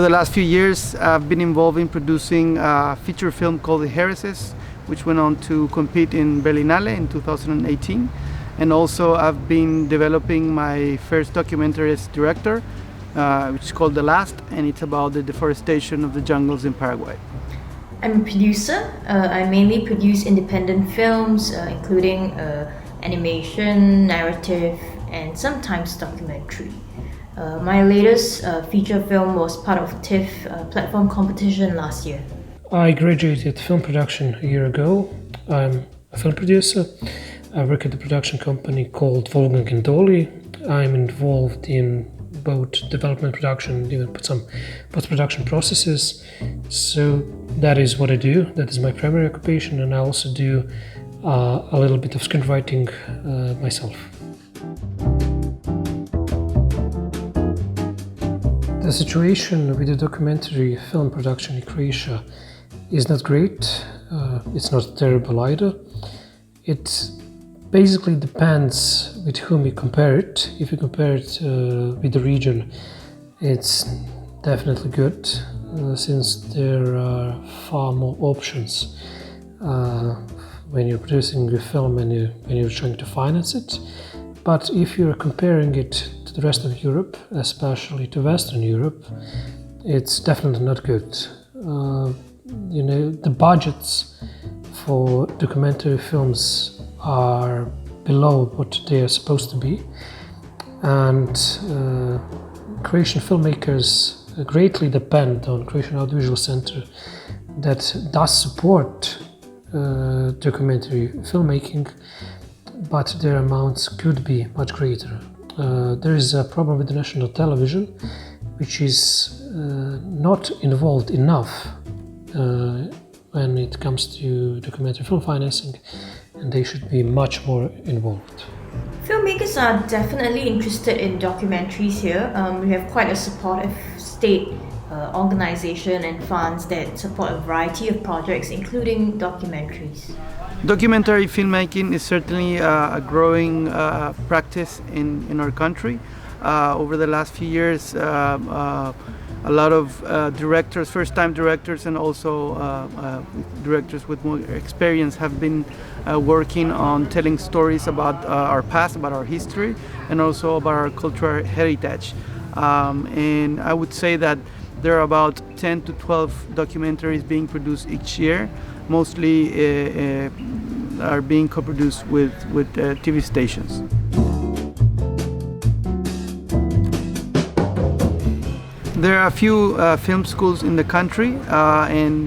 the last few years, I've been involved in producing a feature film called Heiresses, which went on to compete in Berlinale in 2018. And also I've been developing my first documentary as director, which is called The Last, and it's about the deforestation of the jungles in Paraguay. I'm a producer. I mainly produce independent films, including animation, narrative, and sometimes documentary. My latest feature film was part of TIFF platform competition last year. I graduated film production a year ago. I'm a film producer. I work at a production company called Wolfgang&Dolly. I'm involved in both development, production, and even some post-production processes. So that is what I do. That is my primary occupation, and I also do a little bit of screenwriting myself. The situation with the documentary film production in Croatia is not great. It's not terrible either. It basically depends with whom you compare it. If you compare it with the region, it's definitely good, since there are far more options when you're producing a film and when you're trying to finance it. But if you're comparing it to the rest of Europe, especially to Western Europe, it's definitely not good. The budgets for documentary films are below what they are supposed to be, and Croatian filmmakers greatly depend on Croatian Audiovisual Center that does support documentary filmmaking, but their amounts could be much greater. There is a problem with the national television, which is not involved enough when it comes to documentary film financing, and they should be much more involved. Filmmakers are definitely interested in documentaries here. We have quite a supportive state organization and funds that support a variety of projects, including documentaries. Documentary filmmaking is certainly a growing practice in our country. Over the last few years, a lot of directors, first-time directors, and also directors with more experience have been working on telling stories about our past, about our history, and also about our cultural heritage. And I would say that there are about 10 to 12 documentaries being produced each year. Mostly are being co-produced with TV stations. There are a few film schools in the country,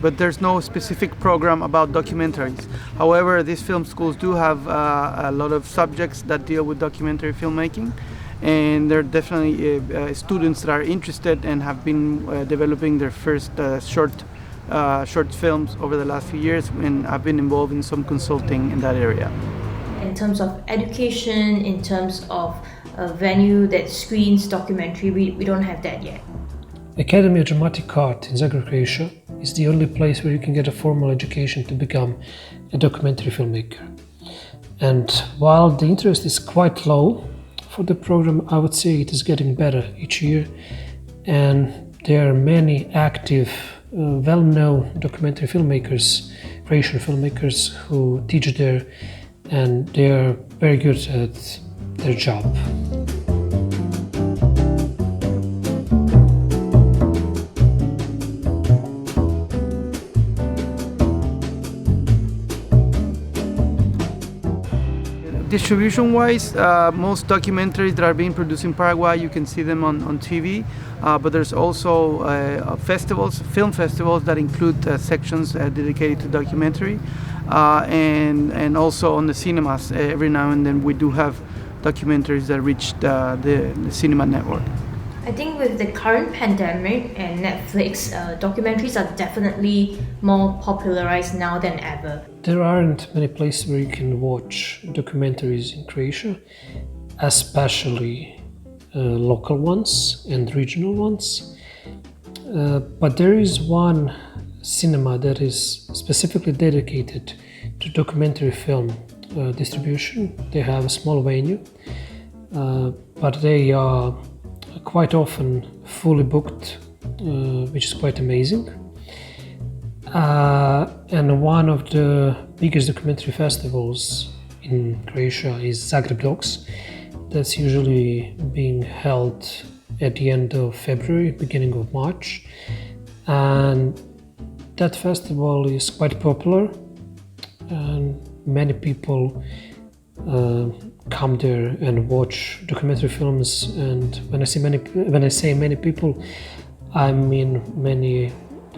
but there's no specific program about documentaries. However, these film schools do have a lot of subjects that deal with documentary filmmaking, and there are definitely students that are interested and have been developing their first short films over the last few years, and I've been involved in some consulting in that area. In terms of education, in terms of a venue that screens documentary, we don't have that yet. Academy of Dramatic Art in Zagreb, Croatia is the only place where you can get a formal education to become a documentary filmmaker. And while the interest is quite low for the program, I would say it is getting better each year, and there are many active well-known documentary filmmakers, Croatian filmmakers, who teach there, and they are very good at their job. Distribution-wise, most documentaries that are being produced in Paraguay, you can see them on TV, but there's also film festivals that include sections dedicated to documentary, and also on the cinemas. Every now and then we do have documentaries that reach the cinema network. I think with the current pandemic and Netflix, documentaries are definitely more popularized now than ever. There aren't many places where you can watch documentaries in Croatia, especially local ones and regional ones. But there is one cinema that is specifically dedicated to documentary film distribution. They have a small venue, but they are quite often fully booked which is quite amazing. And one of the biggest documentary festivals in Croatia is Zagreb Docs. That's usually being held at the end of February, beginning of March. And that festival is quite popular, and many people come there and watch documentary films. And when I say many people, I mean many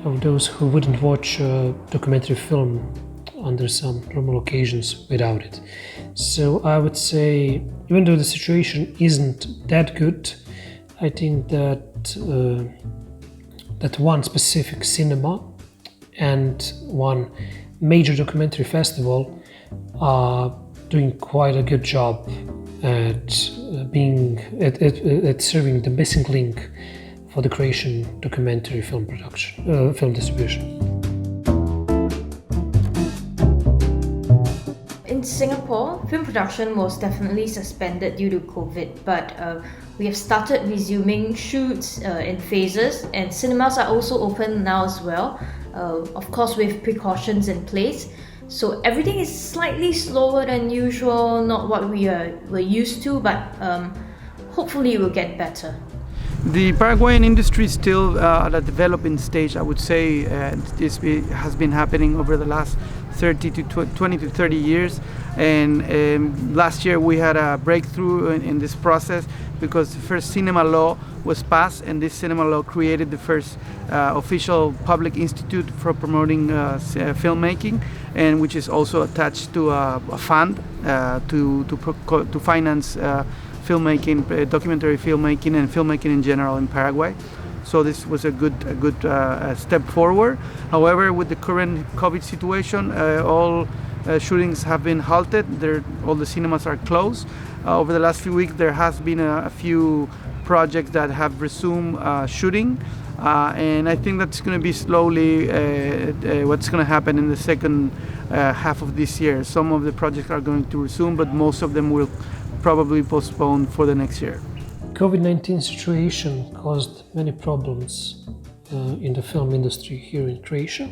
of those who wouldn't watch a documentary film under some normal occasions without it. So I would say, even though the situation isn't that good, I think that that one specific cinema and one major documentary festival are doing quite a good job at serving the missing link for the Croatian documentary film production, film distribution. In Singapore, film production was definitely suspended due to COVID, but we have started resuming shoots in phases, and cinemas are also open now as well, of course with precautions in place. So everything is slightly slower than usual, not what we're used to, but hopefully it will get better. The Paraguayan industry is still at a developing stage, I would say. This has been happening over the last 20 to 30 years, and last year we had a breakthrough in this process because the first cinema law was passed, and this cinema law created the first official public institute for promoting filmmaking, and which is also attached to a fund to finance filmmaking, documentary filmmaking, and filmmaking in general in Paraguay. So this was a good step forward. However, with the current COVID situation, all shootings have been halted. All the cinemas are closed. Over the last few weeks, there has been a few projects that have resumed shooting, and I think that's going to be slowly what's going to happen in the second half of this year. Some of the projects are going to resume, but most of them will probably postpone for the next year. COVID-19 situation caused many problems in the film industry here in Croatia.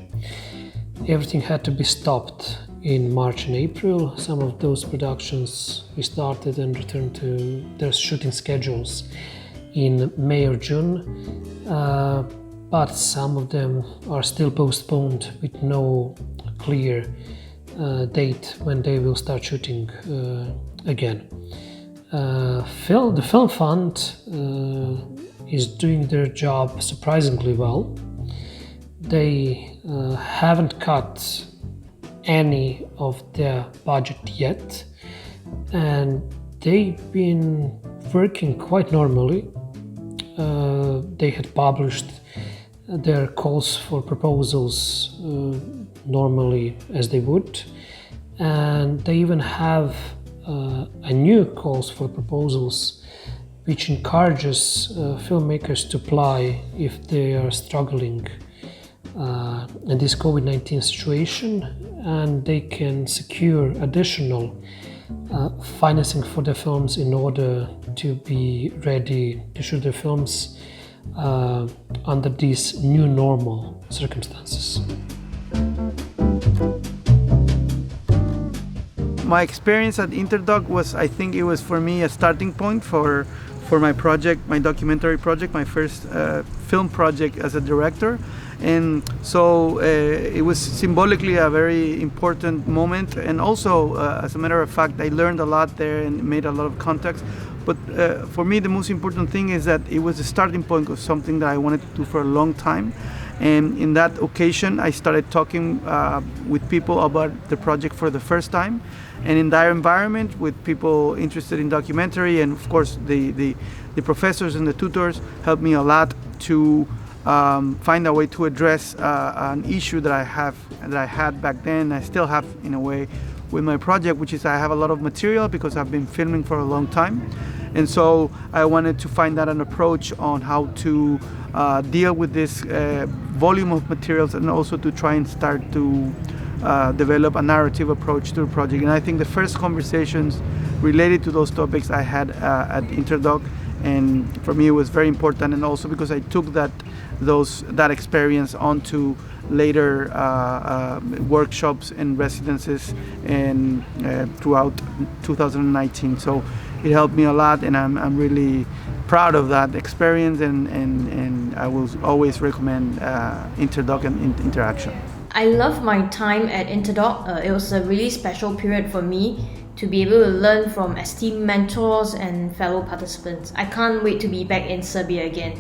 Everything had to be stopped in March and April. Some of those productions restarted and returned to their shooting schedules in May or June, but some of them are still postponed with no clear date when they will start shooting again. The Film Fund is doing their job surprisingly well. They haven't cut any of their budget yet, and they've been working quite normally. They had published their calls for proposals normally as they would, and they even have a new calls for proposals which encourages filmmakers to apply if they are struggling in this COVID-19 situation, and they can secure additional financing for their films in order to be ready to shoot their films under these new normal circumstances. My experience at Interdoc was, I think it was for me a starting point for my project, my documentary project, my first film project as a director. And so it was symbolically a very important moment, and also as a matter of fact I learned a lot there and made a lot of contacts. But for me the most important thing is that it was the starting point of something that I wanted to do for a long time. And in that occasion I started talking with people about the project for the first time, and in that environment with people interested in documentary, and of course the professors and the tutors helped me a lot to find a way to address an issue that I had back then. I still have in a way with my project, which is I have a lot of material because I've been filming for a long time, and so I wanted to find out an approach on how to deal with this volume of materials, and also to try and start to develop a narrative approach to the project. And I think the first conversations related to those topics I had at Interdoc, and for me it was very important, and also because I took that that experience onto later workshops and residencies and throughout 2019. So it helped me a lot, and I'm really proud of that experience, and I will always recommend Interdoc and Interaction. I love my time at Interdoc. It was a really special period for me to be able to learn from esteemed mentors and fellow participants. I can't wait to be back in Serbia again.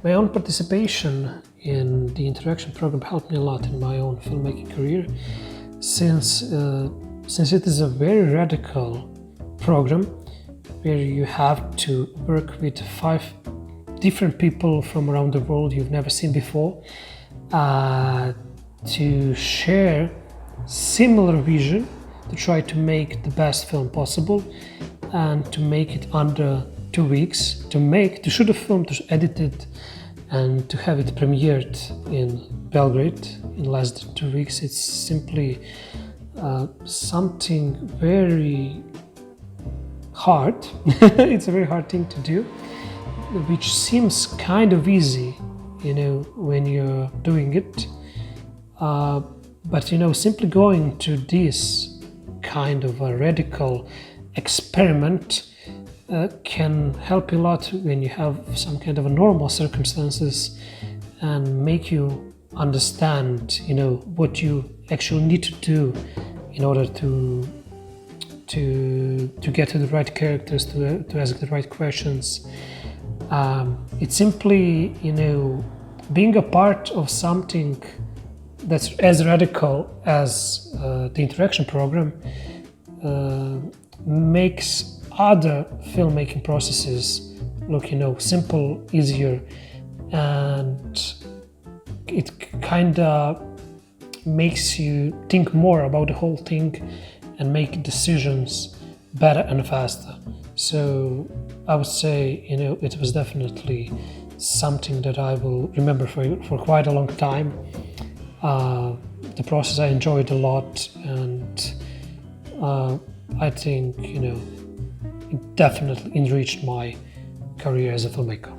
My own participation in the Interaction program helped me a lot in my own filmmaking career, since it is a very radical program where you have to work with 5 different people from around the world you've never seen before, to share similar vision, to try to make the best film possible, and to make it under 2 weeks, to shoot a film, to edit it, and to have it premiered in Belgrade in less than 2 weeks. It's simply something very hard. It's a very hard thing to do, which seems kind of easy, when you're doing it. But simply going to this kind of a radical experiment can help a lot when you have some kind of a normal circumstances, and make you understand, what you actually need to do in order to get to the right characters, to ask the right questions. It's simply, being a part of something that's as radical as the Interaction program makes other filmmaking processes look, simple, easier, and it kind of makes you think more about the whole thing and make decisions better and faster. So I would say, it was definitely something that I will remember for quite a long time. The process I enjoyed a lot, and I think, it definitely enriched my career as a filmmaker.